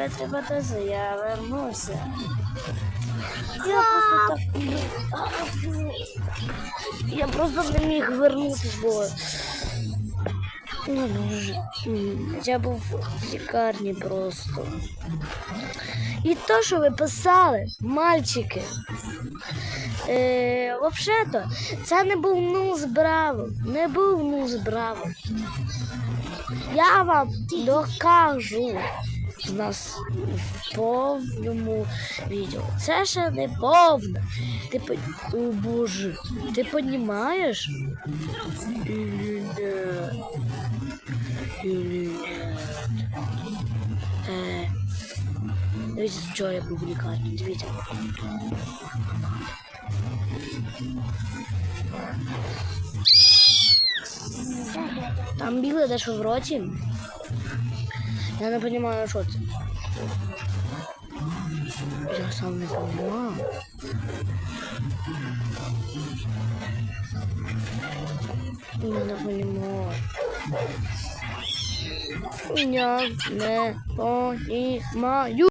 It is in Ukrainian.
закривайте фантазію, я вернуся. Я просто так... Я просто не міг вернутися, бо... Ну, я був в лікарні просто. І то, що ви писали, мальчики, взагалі-то, це не був нуз Браво. Не був нуз Браво. Я вам докажу в нас в повному відео. Це ще не повне. О, Боже, ти розумієш? Дивіться, вчора я був в лікарні, дивіться. Там біле дещо в роті. Я не розумію, що це. Я сам не розумію. Я не розумію. Я не розумію.